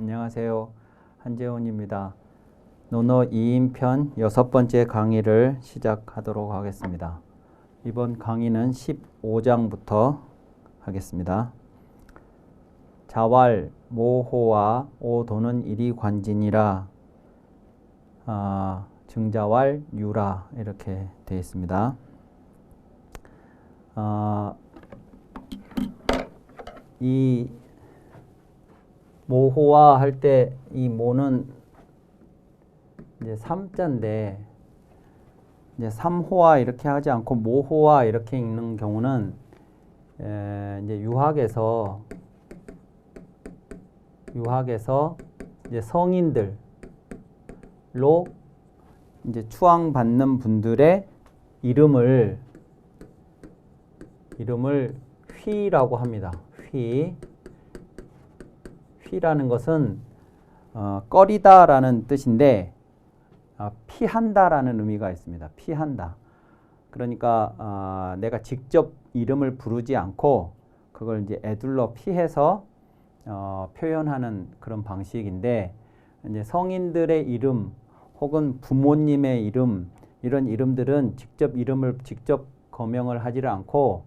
안녕하세요. 한재훈입니다. 논어 2인편 6번째 강의를 시작하도록 하겠습니다. 이번 강의는 15장부터 하겠습니다. 자왈, 모호와 오도는 일이관진이라 증자왈, 유라 이렇게 되어 있습니다. 이 모호와 할 때 이 모는 이제 3자인데 이제 3호와 이렇게 하지 않고 모호와 이렇게 읽는 경우는 이제 유학에서 이제 성인들로 이제 추앙받는 분들의 이름을 휘라고 합니다. 휘라는 것은 꺼리다라는 뜻인데 피한다라는 의미가 있습니다. 피한다. 그러니까 내가 직접 이름을 부르지 않고 그걸 이제 애둘러 피해서 표현하는 그런 방식인데, 이제 성인들의 이름 혹은 부모님의 이름, 이런 이름들은 직접 거명을 하지를 않고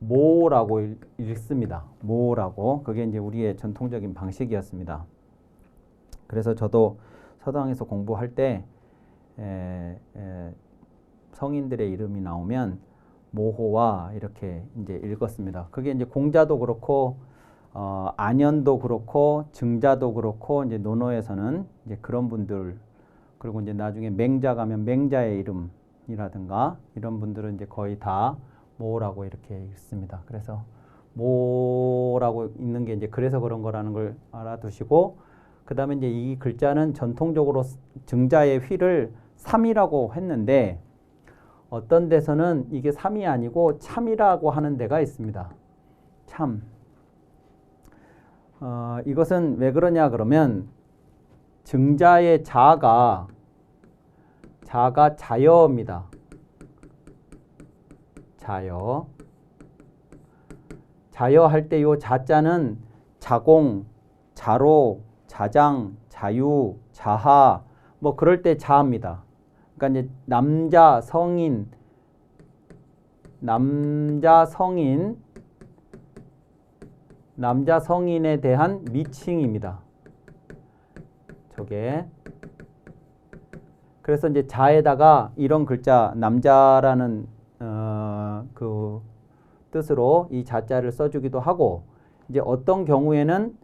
모라고 읽습니다. 모라고. 그게 이제 우리의 전통적인 방식이었습니다. 그래서 저도 서당에서 공부할 때 성인들의 이름이 나오면 모호와 이렇게 이제 읽었습니다. 그게 이제 공자도 그렇고 안연도 그렇고 증자도 그렇고 이제 논어에서는 이제 그런 분들, 그리고 이제 나중에 맹자 가면 맹자의 이름이라든가 이런 분들은 이제 거의 다 모라고 이렇게 읽습니다. 그래서 모라고 읽는 게 이제 그래서 그런 거라는 걸 알아두시고, 그 다음에 이제 이 글자는 전통적으로 증자의 휘를 삼이라고 했는데, 어떤 데서는 이게 삼이 아니고 참이라고 하는 데가 있습니다. 참. 이것은 왜 그러냐 그러면 증자의 자가 자여입니다. 자여 할 때 요 자자는 자공, 자로, 자장, 자유, 자하 뭐 그럴 때 자입니다. 그러니까 이제 남자 성인에 대한 미칭입니다. 저게. 그래서 이제 자에다가 이런 글자 남자라는 그 뜻으로 이 자자를 써주기도 하고, 이제 어떤 경우에는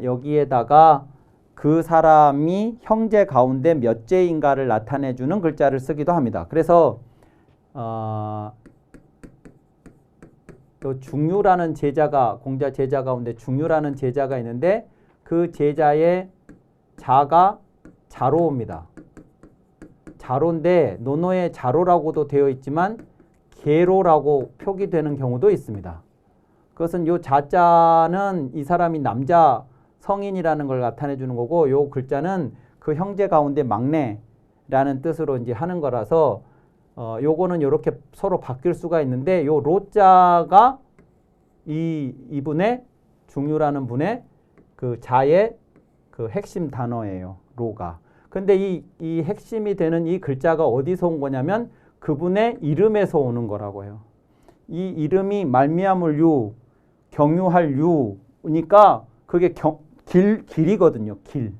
여기에다가 그 사람이 형제 가운데 몇째인가를 나타내주는 글자를 쓰기도 합니다. 그래서 또 중유라는 제자가, 공자 제자 가운데 중유라는 제자가 있는데 그 제자의 자가 자로입니다. 자로인데 논어에 자로라고도 되어 있지만 계로라고 표기되는 경우도 있습니다. 그것은 요 자자는 이 사람이 남자 성인이라는 걸 나타내 주는 거고, 요 글자는 그 형제 가운데 막내라는 뜻으로 이제 하는 거라서 요거는 요렇게 서로 바뀔 수가 있는데, 요 로자가 이분의 중유라는 분의 그 자의 그 핵심 단어예요. 로가. 근데 이 핵심이 되는 이 글자가 어디서 온 거냐면 그분의 이름에서 오는 거라고 해요. 이 이름이 말미암을 유, 경유할 유니까 그게 길이거든요. 길.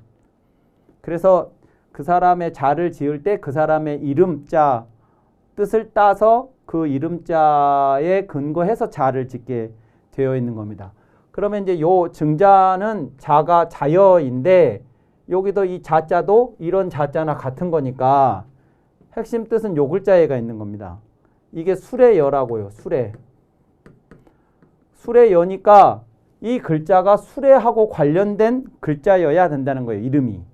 그래서 그 사람의 자를 지을 때 그 사람의 이름자 뜻을 따서 그 이름자에 근거해서 자를 짓게 되어 있는 겁니다. 그러면 이제 요 증자는 자가 자여인데, 여기도 이 자자도 이런 자자나 같은 거니까 핵심 뜻은 요 글자에가 있는 겁니다. 이게 수레여라고요. 수레여니까 이 글자가 수레하고 관련된 글자여야 된다는 거예요. 이름이.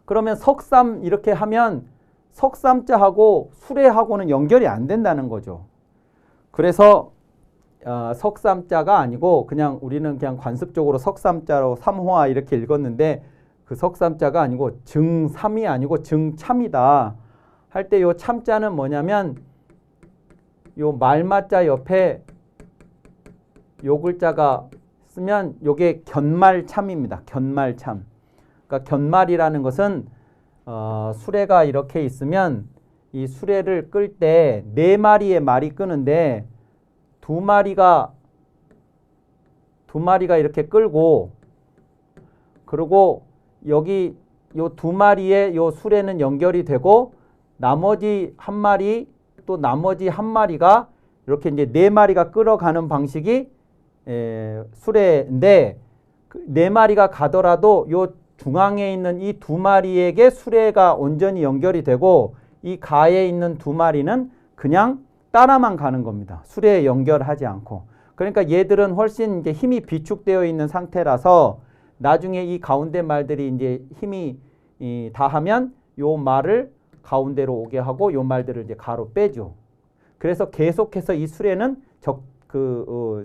그러면 석삼 이렇게 하면 석삼자하고 수레하고는 연결이 안 된다는 거죠. 그래서 석삼자가 아니고 그냥 우리는 그냥 관습적으로 석삼자로 삼호화 이렇게 읽었는데, 그 석삼자가 아니고 증삼이 아니고 증참이다 할 때 요 참자는 뭐냐면 요 말마자 옆에 요 글자가 쓰면 요게 견말참입니다. 견말참. 그러니까 견말이라는 것은 수레가 이렇게 있으면 이 수레를 끌 때 네 마리의 말이 끄는데 두 마리가 이렇게 끌고 그리고 여기 요 두 마리의 요 수레는 연결이 되고 나머지 한 마리 또 나머지 한 마리가 이렇게 이제 네 마리가 끌어가는 방식이 수레인데 네 마리가 가더라도 요 중앙에 있는 이 두 마리에게 수레가 온전히 연결이 되고 이 가에 있는 두 마리는 그냥 따라만 가는 겁니다. 수레에 연결하지 않고. 그러니까 얘들은 훨씬 이제 힘이 비축되어 있는 상태라서 나중에 이 가운데 말들이 이제 힘이 다하면 요 말을 가운데로 오게 하고 요 말들을 이제 가로 빼죠. 그래서 계속해서 이 수레는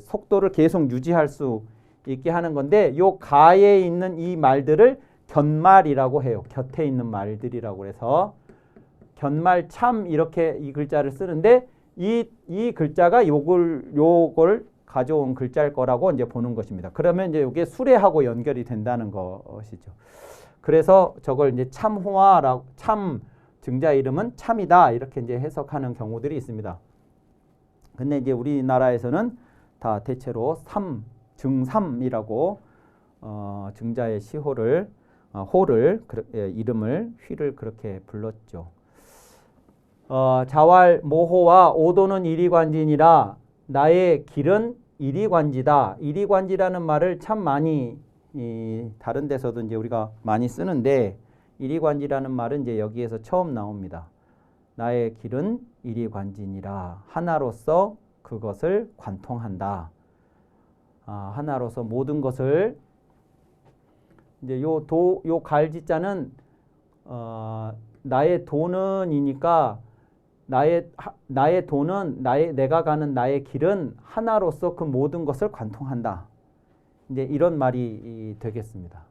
속도를 계속 유지할 수 있게 하는 건데 요 가에 있는 이 말들을 견말이라고 해요. 곁에 있는 말들이라고 해서 견말참 이렇게 이 글자를 쓰는데 이 글자가 요걸 가져온 글자일 거라고 이제 보는 것입니다. 그러면 이제 이게 수레하고 연결이 된다는 것이죠. 그래서 저걸 이제 참호화라고 참 증자 이름은 참이다 이렇게 이제 해석하는 경우들이 있습니다. 근데 이제 우리나라에서는 다 대체로 증삼이라고 증자의 시호를 이름을 휘를 그렇게 불렀죠. 자왈 모호와 오도는 이리관지니라 나의 길은 이리관지다. 이리관지라는 말을 참 많이 다른 데서도 이제 우리가 많이 쓰는데 이리관지라는 말은 이제 여기에서 처음 나옵니다. 나의 길은 이리관지니라. 하나로서 그것을 관통한다. 하나로서 모든 것을 이제 요 갈지자는 나의 도는이니까 나의 도는 내가 가는 나의 길은 하나로서 그 모든 것을 관통한다. 이제 이런 말이 되겠습니다.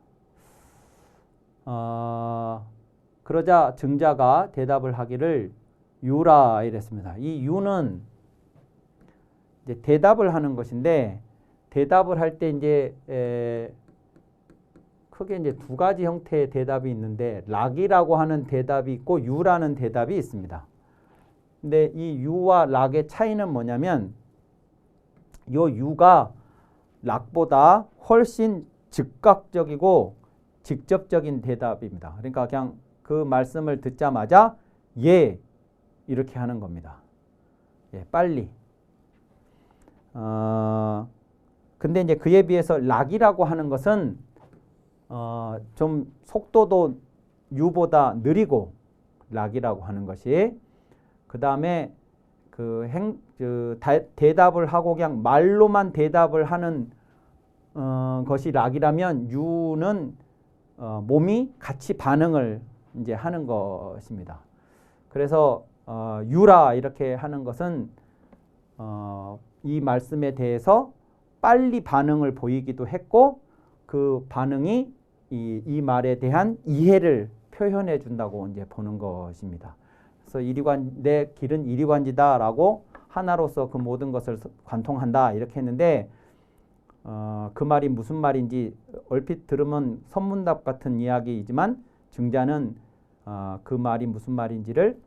그러자 증자가 대답을 하기를 유라 이랬습니다. 이 유는 이제 대답을 하는 것인데 대답을 할 때 이제 크게 이제 두 가지 형태의 대답이 있는데 락이라고 하는 대답이 있고 유라는 대답이 있습니다. 근데 이 유와 락의 차이는 뭐냐면 요 유가 락보다 훨씬 즉각적이고 직접적인 대답입니다. 그러니까 그냥 그 말씀을 듣자마자 예 이렇게 하는 겁니다. 예, 빨리. 근데 이제 그에 비해서 락이라고 하는 것은 좀 속도도 유보다 느리고 락이라고 하는 것이 그 다음에 대답을 하고 그냥 말로만 대답을 하는 것이 락이라면 유는 몸이 같이 반응을 이제 하는 것입니다. 그래서 유라 이렇게 하는 것은 이 말씀에 대해서 빨리 반응을 보이기도 했고 그 반응이 이 말에 대한 이해를 표현해 준다고 이제 보는 것입니다. 그래서 내 길은 이리관지다라고 하나로서 그 모든 것을 관통한다 이렇게 했는데 그 말이 무슨 말인지 얼핏 들으면 선문답 같은 이야기이지만 증자는 그 말이 무슨 말인지를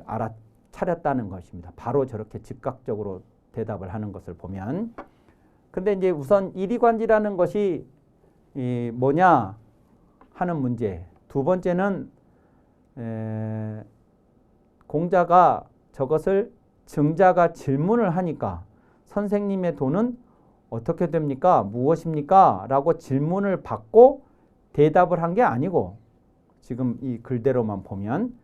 알아차렸다는 것입니다. 바로 저렇게 즉각적으로 대답을 하는 것을 보면. 근데 이제 우선 이리관지라는 것이 뭐냐 하는 문제. 두 번째는 공자가 저것을 증자가 질문을 하니까 선생님의 도는 어떻게 됩니까? 무엇입니까? 라고 질문을 받고 대답을 한 게 아니고 지금 이 글대로만 보면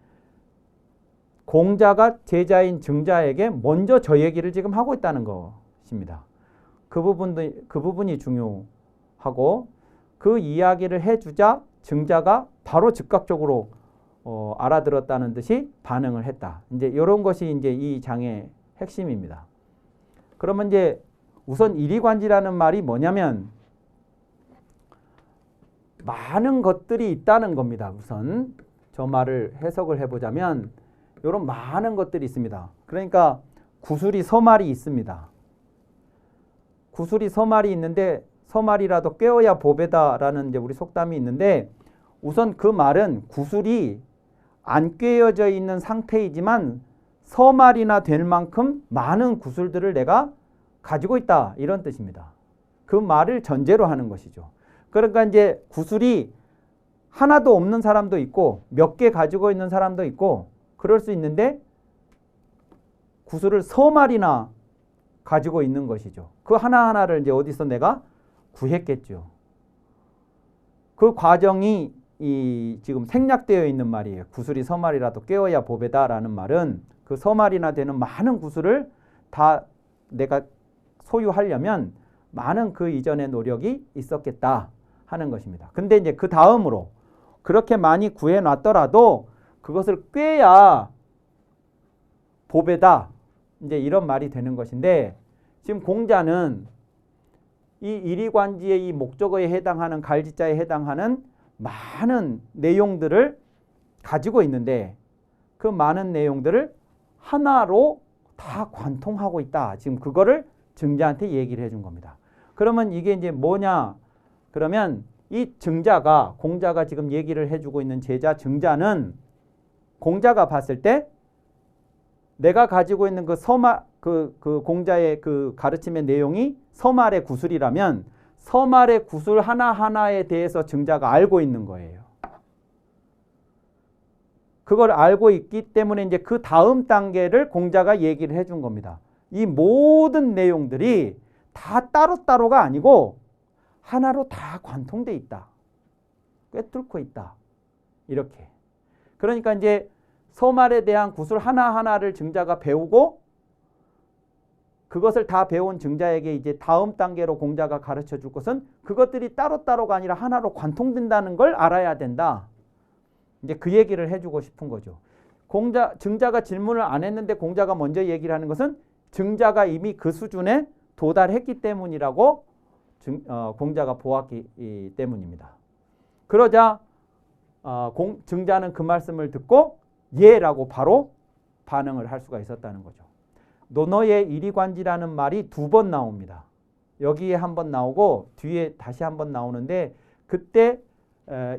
공자가 제자인 증자에게 먼저 저 얘기를 지금 하고 있다는 것입니다. 그 부분이 중요하고 그 이야기를 해주자 증자가 바로 즉각적으로 알아들었다는 듯이 반응을 했다. 이제 이런 것이 이제 이 장의 핵심입니다. 그러면 이제 우선 이리관지라는 말이 뭐냐면 많은 것들이 있다는 겁니다. 우선 저 말을 해석을 해보자면 이런 많은 것들이 있습니다. 그러니까 구슬이 서말이 있습니다. 구슬이 서말이 있는데 서말이라도 꿰어야 보배다라는 이제 우리 속담이 있는데 우선 그 말은 구슬이 안 꿰어져 있는 상태이지만 서말이나 될 만큼 많은 구슬들을 내가 가지고 있다 이런 뜻입니다. 그 말을 전제로 하는 것이죠. 그러니까 이제 구슬이 하나도 없는 사람도 있고 몇 개 가지고 있는 사람도 있고 그럴 수 있는데 구슬을 서말이나 가지고 있는 것이죠. 그 하나하나를 이제 어디서 내가 구했겠죠. 그 과정이 지금 생략되어 있는 말이에요. 구슬이 서말이라도 꿰어야 보배다라는 말은 그 서말이나 되는 많은 구슬을 다 내가 소유하려면 많은 그 이전의 노력이 있었겠다 하는 것입니다. 근데 이제 그 다음으로 그렇게 많이 구해놨더라도 그것을 꿰야 보배다. 이제 이런 말이 되는 것인데 지금 공자는 이 이리관지의 이 목적어에 해당하는 갈지자에 해당하는 많은 내용들을 가지고 있는데 그 많은 내용들을 하나로 다 관통하고 있다. 지금 그거를 증자한테 얘기를 해준 겁니다. 그러면 이게 이제 뭐냐? 그러면 이 증자가 공자가 지금 얘기를 해주고 있는 제자 증자는 공자가 봤을 때 내가 가지고 있는 그 서말 그 공자의 그 가르침의 내용이 서말의 구슬이라면 서말의 구슬 하나하나에 대해서 증자가 알고 있는 거예요. 그걸 알고 있기 때문에 이제 그 다음 단계를 공자가 얘기를 해준 겁니다. 이 모든 내용들이 다 따로따로가 아니고 하나로 다 관통돼 있다. 꿰뚫고 있다. 이렇게. 그러니까 이제 서말에 대한 구슬 하나하나를 증자가 배우고 그것을 다 배운 증자에게 이제 다음 단계로 공자가 가르쳐 줄 것은 그것들이 따로따로가 아니라 하나로 관통된다는 걸 알아야 된다. 이제 그 얘기를 해주고 싶은 거죠. 증자가 질문을 안 했는데 공자가 먼저 얘기를 하는 것은 증자가 이미 그 수준에 도달했기 때문이라고 공자가 보았기 때문입니다. 그러자 증자는 그 말씀을 듣고 예라고 바로 반응을 할 수가 있었다는 거죠. 논어의 이리관지라는 말이 2번 나옵니다. 여기에 한 번 나오고 뒤에 다시 한 번 나오는데 그때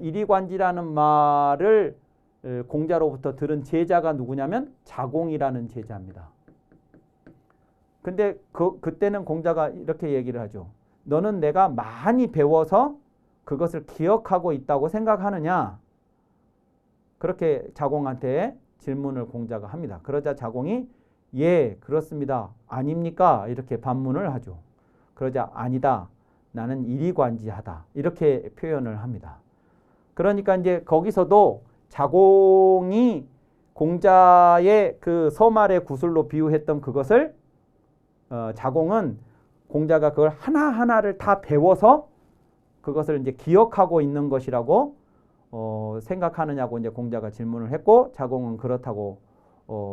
이리관지라는 말을 공자로부터 들은 제자가 누구냐면 자공이라는 제자입니다. 근데 그때는 공자가 이렇게 얘기를 하죠. 너는 내가 많이 배워서 그것을 기억하고 있다고 생각하느냐? 그렇게 자공한테 질문을 공자가 합니다. 그러자 자공이 예, 그렇습니다. 아닙니까? 이렇게 반문을 하죠. 그러자 아니다. 나는 이리관지하다. 이렇게 표현을 합니다. 그러니까 이제 거기서도 자공이 공자의 그 서말의 구슬로 비유했던 그것을 자공은 공자가 그걸 하나하나를 다 배워서 그것을 이제 기억하고 있는 것이라고 생각하느냐고 이제 공자가 질문을 했고 자공은 그렇다고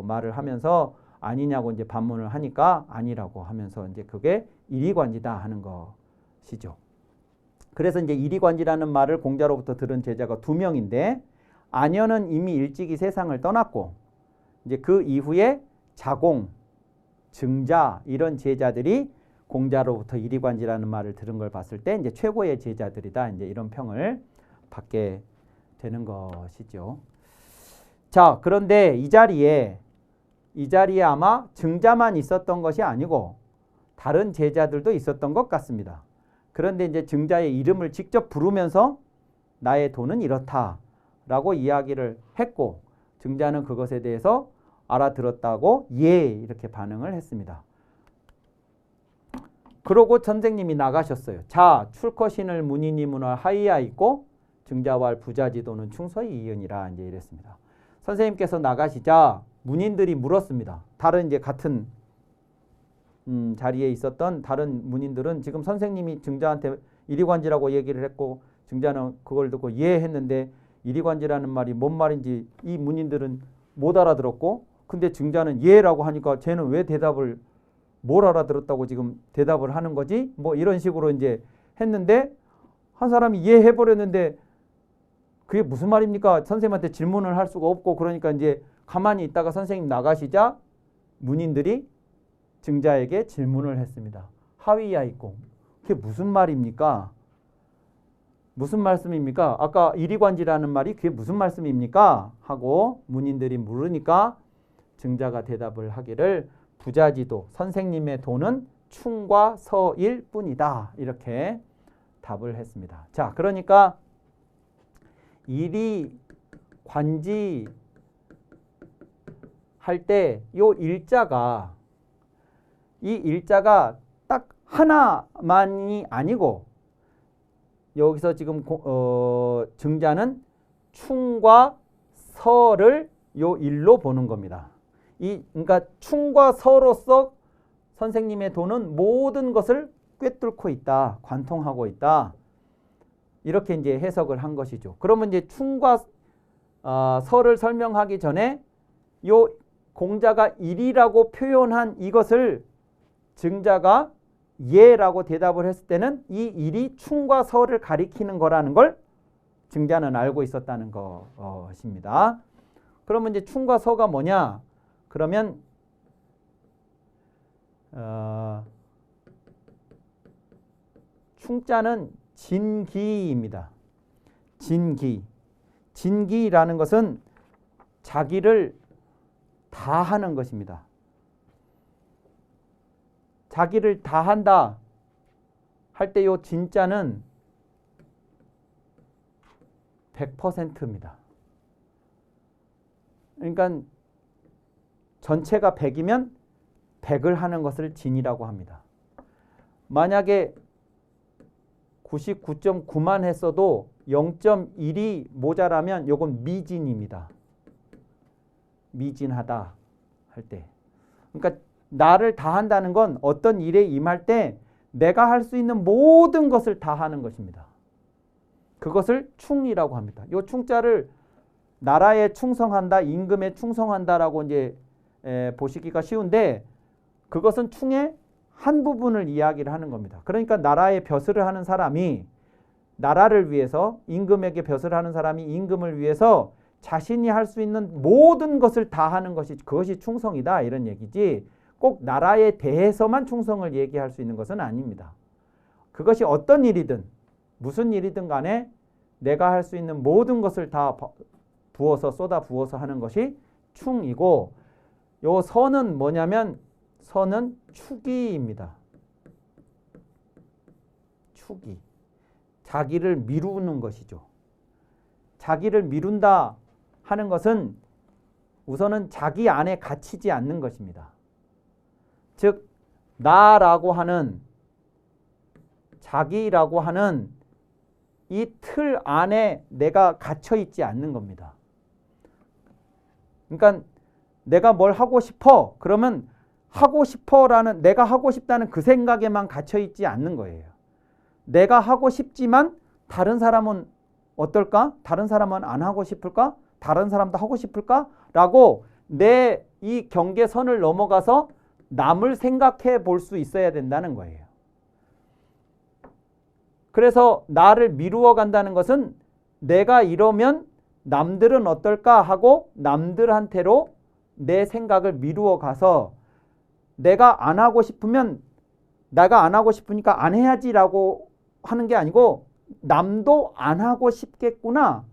말을 하면서 아니냐고 이제 반문을 하니까 아니라고 하면서 이제 그게 이리관지다 하는 것이죠. 그래서 이제 이리관지라는 말을 공자로부터 들은 제자가 2명인데 안여는 이미 일찍이 세상을 떠났고 이제 그 이후에 자공, 증자 이런 제자들이 공자로부터 이리관지라는 말을 들은 걸 봤을 때 이제 최고의 제자들이다. 이제 이런 평을 받게 되는 것이죠. 자, 그런데 이 자리에 아마 증자만 있었던 것이 아니고 다른 제자들도 있었던 것 같습니다. 그런데 이제 증자의 이름을 직접 부르면서 나의 도는 이렇다라고 이야기를 했고 증자는 그것에 대해서 알아들었다고 예 이렇게 반응을 했습니다. 그러고 선생님이 나가셨어요. 자, 출커신을 문이니문을 하이야 있고 증자왈 부자지도는 충서이 이으니라 이제 이랬습니다. 선생님께서 나가시자 문인들이 물었습니다. 다른 이제 같은 자리에 있었던 다른 문인들은 지금 선생님이 증자한테 이리관지라고 얘기를 했고 증자는 그걸 듣고 예 했는데 이리관지라는 말이 뭔 말인지 이 문인들은 못 알아들었고 근데 증자는 예라고 하니까 쟤는 왜 대답을 뭘 알아들었다고 지금 대답을 하는 거지? 뭐 이런 식으로 이제 했는데 한 사람이 예 해버렸는데 그게 무슨 말입니까? 선생님한테 질문을 할 수가 없고 그러니까 이제 가만히 있다가 선생님 나가시자 문인들이 증자에게 질문을 했습니다. 하위야 있고. 그게 무슨 말입니까? 무슨 말씀입니까? 아까 이리관지라는 말이 그게 무슨 말씀입니까? 하고 문인들이 물으니까 증자가 대답을 하기를 부자지도 선생님의 돈은 충과 서일 뿐이다. 이렇게 답을 했습니다. 자, 그러니까 이리관지 할 때 요 일자가 이 일자가 딱 하나만이 아니고 여기서 지금 증자는 충과 서를 요 일로 보는 겁니다. 그러니까 충과 서로서 선생님의 돈은 모든 것을 꿰뚫고 있다. 관통하고 있다. 이렇게 이제 해석을 한 것이죠. 그러면 이제 충과 서를 설명하기 전에 요 공자가 일이라고 표현한 이것을 증자가 예라고 대답을 했을 때는 이 일이 충과 서를 가리키는 거라는 걸 증자는 알고 있었다는 것입니다. 그러면 이제 충과 서가 뭐냐? 그러면 충자는 진기입니다. 진기. 진기라는 것은 자기를 다 하는 것입니다. 자기를 다 한다 할 때 요 진짜는 100%입니다. 그러니까 전체가 100이면 100을 하는 것을 진이라고 합니다. 만약에 99.9만 했어도 0.1이 모자라면 요건 미진입니다. 미진하다 할 때. 그러니까 나를 다 한다는 건 어떤 일에 임할 때 내가 할 수 있는 모든 것을 다 하는 것입니다. 그것을 충이라고 합니다. 이 충자를 나라에 충성한다, 임금에 충성한다라고 이제 보시기가 쉬운데 그것은 충의 한 부분을 이야기를 하는 겁니다. 그러니까 나라에 벼슬을 하는 사람이 나라를 위해서 임금에게 벼슬을 하는 사람이 임금을 위해서 자신이 할 수 있는 모든 것을 다 하는 것이 그것이 충성이다 이런 얘기지 꼭 나라에 대해서만 충성을 얘기할 수 있는 것은 아닙니다. 그것이 어떤 일이든 무슨 일이든 간에 내가 할 수 있는 모든 것을 다 부어서 쏟아 부어서 하는 것이 충이고 요 서는 뭐냐면 서는 축이입니다. 축이. 자기를 미루는 것이죠. 자기를 미룬다 하는 것은 우선은 자기 안에 갇히지 않는 것입니다. 즉 나라고 하는 자기라고 하는 이 틀 안에 내가 갇혀 있지 않는 겁니다. 그러니까 내가 뭘 하고 싶어 그러면 하고 싶어라는 내가 하고 싶다는 그 생각에만 갇혀 있지 않는 거예요. 내가 하고 싶지만 다른 사람은 어떨까? 다른 사람은 안 하고 싶을까? 다른 사람도 하고 싶을까? 라고 내 이 경계선을 넘어가서 남을 생각해 볼 수 있어야 된다는 거예요. 그래서 나를 미루어 간다는 것은 내가 이러면 남들은 어떨까 하고 남들한테로 내 생각을 미루어 가서 내가 안 하고 싶으면 내가 안 하고 싶으니까 안 해야지라고 하는 게 아니고 남도 안 하고 싶겠구나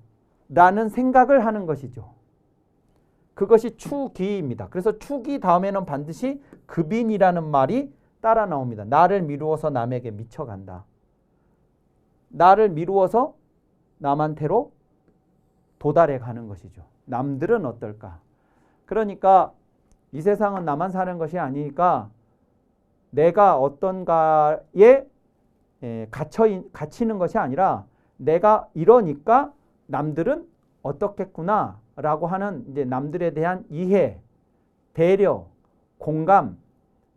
라는 생각을 하는 것이죠. 그것이 추기입니다. 그래서 추기 다음에는 반드시 급인이라는 말이 따라 나옵니다. 나를 미루어서 남에게 미쳐간다. 나를 미루어서 남한테로 도달해 가는 것이죠. 남들은 어떨까? 그러니까 이 세상은 나만 사는 것이 아니니까 내가 어떤가에 갇히는 것이 아니라 내가 이러니까 남들은 어떻겠구나 라고 하는 이제 남들에 대한 이해, 배려, 공감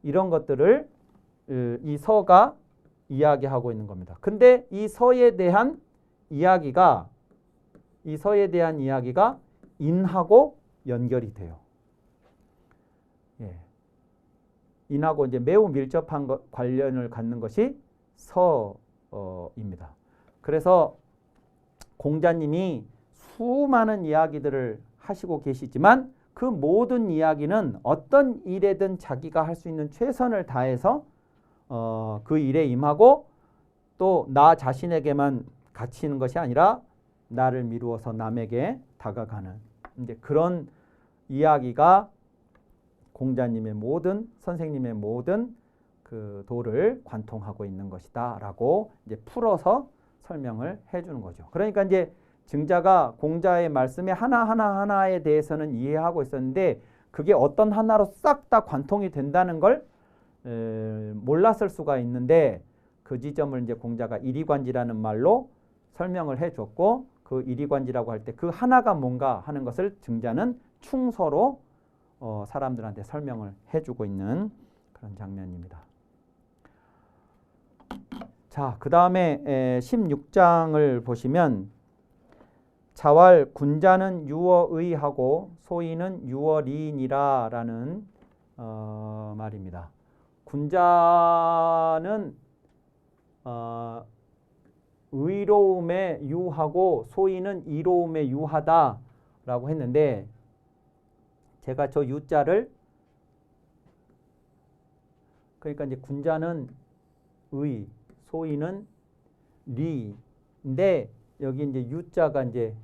이런 것들을 이 서가 이야기하고 있는 겁니다. 근데 이 서에 대한 이야기가 인하고 연결이 돼요. 예. 인하고 이제 매우 밀접한 관련을 갖는 것이 서입니다. 그래서 공자님이 수많은 이야기들을 하시고 계시지만 그 모든 이야기는 어떤 일에든 자기가 할 수 있는 최선을 다해서 그 일에 임하고 또 나 자신에게만 갇히는 것이 아니라 나를 미루어서 남에게 다가가는 이제 그런 이야기가 공자님의 모든 선생님의 모든 그 도를 관통하고 있는 것이다라고 이제 풀어서 설명을 해주는 거죠. 그러니까 이제 증자가 공자의 말씀에 하나에 대해서는 이해하고 있었는데 그게 어떤 하나로 싹 다 관통이 된다는 걸 몰랐을 수가 있는데 그 지점을 이제 공자가 이리관지라는 말로 설명을 해줬고 그 이리관지라고 할 때 그 하나가 뭔가 하는 것을 증자는 충서로 사람들한테 설명을 해주고 있는 그런 장면입니다. 자, 그 다음에 16장을 보시면 자왈 군자는 유어의하고 소인은 유어리인이라 라는 말입니다. 군자는 의로움에 유하고 소인은 이로움에 유하다 라고 했는데 제가 저 유자를 그러니까 이제 군자는 의, 소인은 리인데 여기 이제 유자가 이제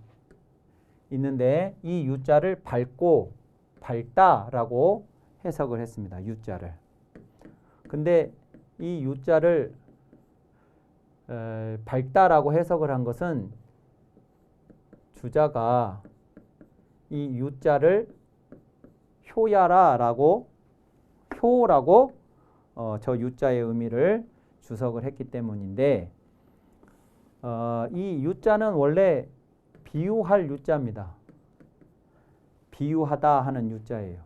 있는데 이 유자를 밝고 밝다라고 해석을 했습니다. 유자를. 근데 이 유자를 밝다라고 해석을 한 것은 주자가 이 유자를 효야라라고 효라고 저 유자의 의미를 주석을 했기 때문인데 이 유자는 원래 비유할 유자입니다. 비유하다 하는 유자예요.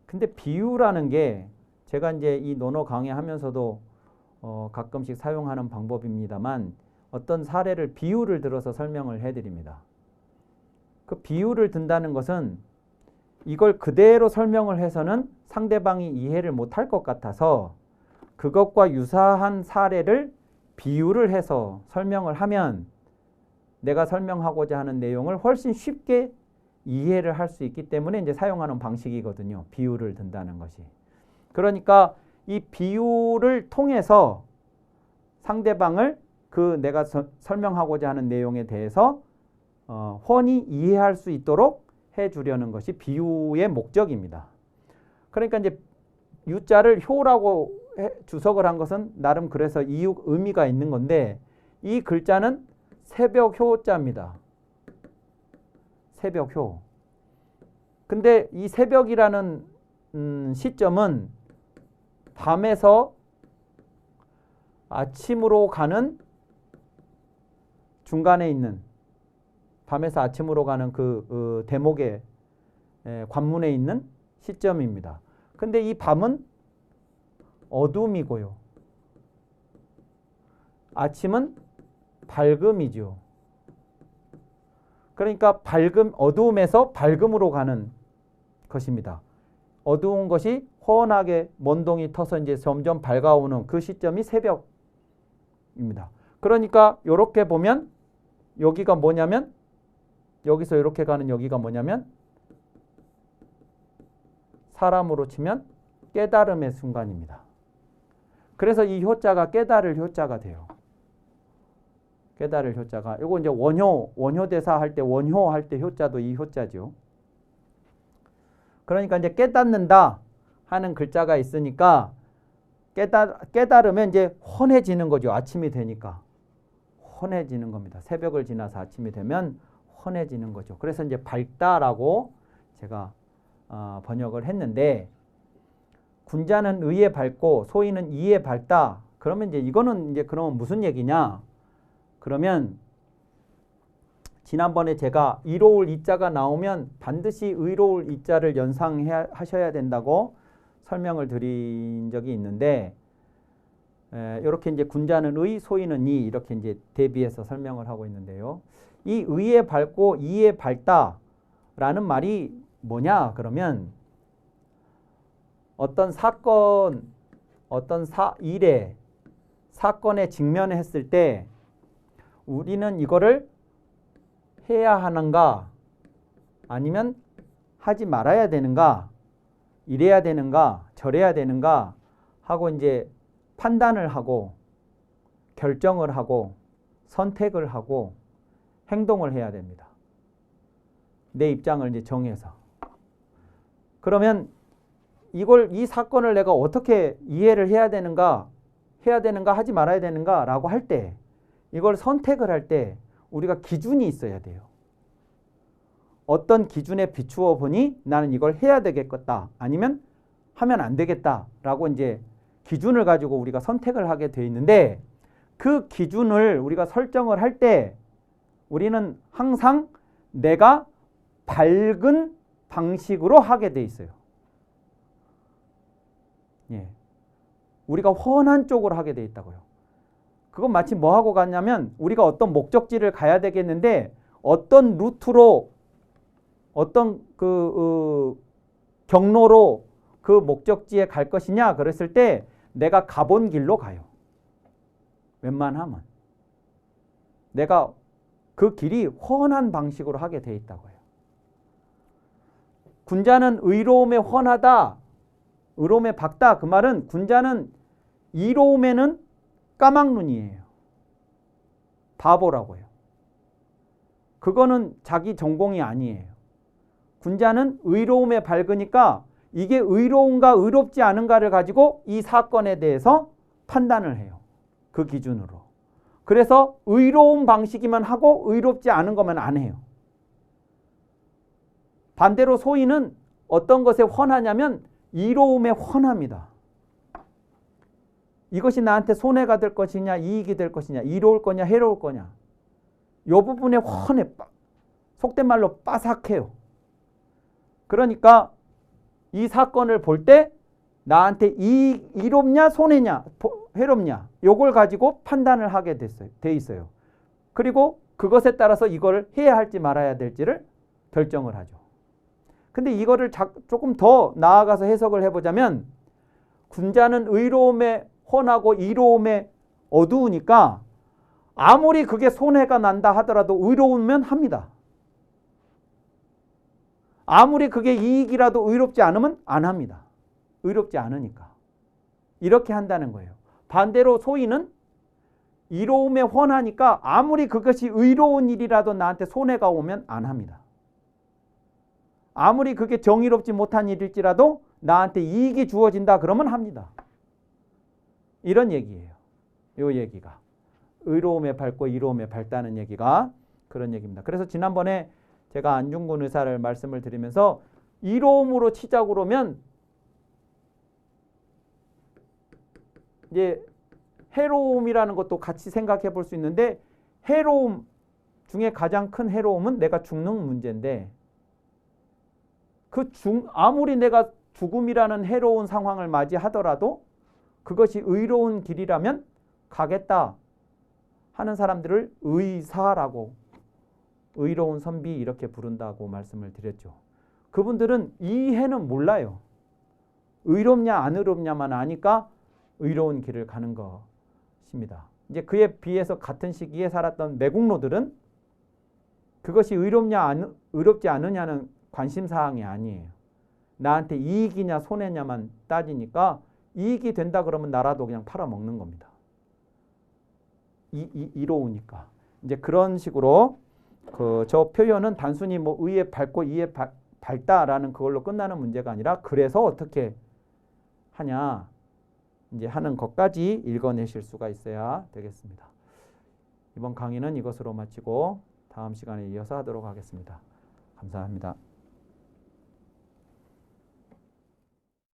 근데 비유라는 게 제가 이제 이 논어 강의하면서도 가끔씩 사용하는 방법입니다만 어떤 사례를 비유를 들어서 설명을 해드립니다. 그 비유를 든다는 것은 이걸 그대로 설명을 해서는 상대방이 이해를 못할 것 같아서 그것과 유사한 사례를 비유를 해서 설명을 하면 내가 설명하고자 하는 내용을 훨씬 쉽게 이해를 할 수 있기 때문에 이제 사용하는 방식이거든요. 비유를 든다는 것이. 그러니까 이 비유를 통해서 상대방을 그 내가 설명하고자 하는 내용에 대해서 훤히 이해할 수 있도록 해주려는 것이 비유의 목적입니다. 그러니까 이제 유자를 효라고 주석을 한 것은 나름 그래서 이유 의미가 있는 건데 이 글자는 새벽 효자입니다. 새벽 효. 근데 이 새벽이라는 시점은 밤에서 아침으로 가는 중간에 있는 밤에서 아침으로 가는 그 대목의 관문에 있는 시점입니다. 근데 이 밤은 어둠이고요. 아침은 밝음이죠. 그러니까 어두움에서 밝음으로 가는 것입니다. 어두운 것이 훤하게 먼동이 터서 이제 점점 밝아오는 그 시점이 새벽입니다. 그러니까 이렇게 보면 여기가 뭐냐면 여기서 이렇게 가는 여기가 뭐냐면 사람으로 치면 깨달음의 순간입니다. 그래서 이 효자가 깨달을 효자가 돼요. 깨달을 효자가 이거 이제 원효대사 할 때 원효 할 때 효자도 이 효자죠. 그러니까 이제 깨닫는다 하는 글자가 있으니까 깨달으면 이제 훤해지는 거죠. 아침이 되니까 훤해지는 겁니다. 새벽을 지나서 아침이 되면 훤해지는 거죠. 그래서 이제 밝다라고 제가 번역을 했는데 군자는 의에 밝고 소인은 이에 밝다. 그러면 이제 이거는 이제 그러면 무슨 얘기냐? 그러면 지난번에 제가 이로울 이자가 나오면 반드시 의로울 이자를 연상하셔야 된다고 설명을 드린 적이 있는데 이렇게 이제 군자는 의, 소인은 이 이렇게 이제 대비해서 설명을 하고 있는데요. 이 의에 밝고 이에 밝다라는 말이 뭐냐? 그러면 어떤 사건, 일에 사건에 직면했을 때 우리는 이거를 해야 하는가 아니면 하지 말아야 되는가 이래야 되는가 저래야 되는가 하고 이제 판단을 하고 결정을 하고 선택을 하고 행동을 해야 됩니다. 내 입장을 이제 정해서. 그러면 이 사건을 내가 어떻게 이해를 해야 되는가 하지 말아야 되는가라고 할 때, 이걸 선택을 할 때 우리가 기준이 있어야 돼요. 어떤 기준에 비추어 보니 나는 이걸 해야 되겠다, 아니면 하면 안 되겠다라고 이제 기준을 가지고 우리가 선택을 하게 돼 있는데, 그 기준을 우리가 설정을 할 때 우리는 항상 내가 밝은 방식으로 하게 돼 있어요. 예. 우리가 훤한 쪽으로 하게 돼 있다고요. 그건 마치 뭐 하고 갔냐면, 우리가 어떤 목적지를 가야 되겠는데 어떤 루트로 어떤 경로로 그 목적지에 갈 것이냐 그랬을 때 내가 가본 길로 가요. 웬만하면 내가 그 길이 훤한 방식으로 하게 돼 있다고요. 군자는 의로움에 훤하다, 의로움에 밝다. 그 말은 군자는 이로움에는 까막눈이에요. 바보라고요. 그거는 자기 전공이 아니에요. 군자는 의로움에 밝으니까 이게 의로운가 의롭지 않은가를 가지고 이 사건에 대해서 판단을 해요. 그 기준으로. 그래서 의로운 방식이면 하고 의롭지 않은 거면 안 해요. 반대로 소인은 어떤 것에 훤하냐면 이로움에 훤합니다. 이것이 나한테 손해가 될 것이냐 이익이 될 것이냐, 이로울 거냐 해로울 거냐, 이 부분에 훤해. 속된 말로 빠삭해요. 그러니까 이 사건을 볼 때 나한테 이롭냐 손해냐 해롭냐, 요걸 가지고 판단을 하게 돼 있어요. 그리고 그것에 따라서 이걸 해야 할지 말아야 될지를 결정을 하죠. 근데 이거를 조금 더 나아가서 해석을 해보자면, 군자는 의로움에 훤하고 이로움에 어두우니까 아무리 그게 손해가 난다 하더라도 의로우면 합니다. 아무리 그게 이익이라도 의롭지 않으면 안 합니다. 의롭지 않으니까. 이렇게 한다는 거예요. 반대로 소인은 이로움에 훤하니까 아무리 그것이 의로운 일이라도 나한테 손해가 오면 안 합니다. 아무리 그게 정의롭지 못한 일일지라도 나한테 이익이 주어진다 그러면 합니다. 이런 얘기예요. 이 얘기가. 의로움에 밝고 이로움에 밝다는 얘기가 그런 얘기입니다. 그래서 지난번에 제가 안중근 의사를 말씀을 드리면서 이로움으로 치자고 그러면 이제 해로움이라는 것도 같이 생각해 볼 수 있는데, 해로움 중에 가장 큰 해로움은 내가 죽는 문제인데, 아무리 내가 죽음이라는 해로운 상황을 맞이하더라도 그것이 의로운 길이라면 가겠다 하는 사람들을 의사라고, 의로운 선비 이렇게 부른다고 말씀을 드렸죠. 그분들은 이 해는 몰라요. 의롭냐 안 의롭냐만 아니까 의로운 길을 가는 것입니다. 이제 그에 비해서 같은 시기에 살았던 매국노들은 그것이 의롭냐 의롭지 않느냐는 관심사항이 아니에요. 나한테 이익이냐 손해냐만 따지니까 이익이 된다 그러면 나라도 그냥 팔아먹는 겁니다. 이로우니까. 이제 그런 식으로 저 표현은 단순히 뭐 의에 밝고 이에 밝다라는 그걸로 끝나는 문제가 아니라, 그래서 어떻게 하냐 이제 하는 것까지 읽어내실 수가 있어야 되겠습니다. 이번 강의는 이것으로 마치고 다음 시간에 이어서 하도록 하겠습니다. 감사합니다.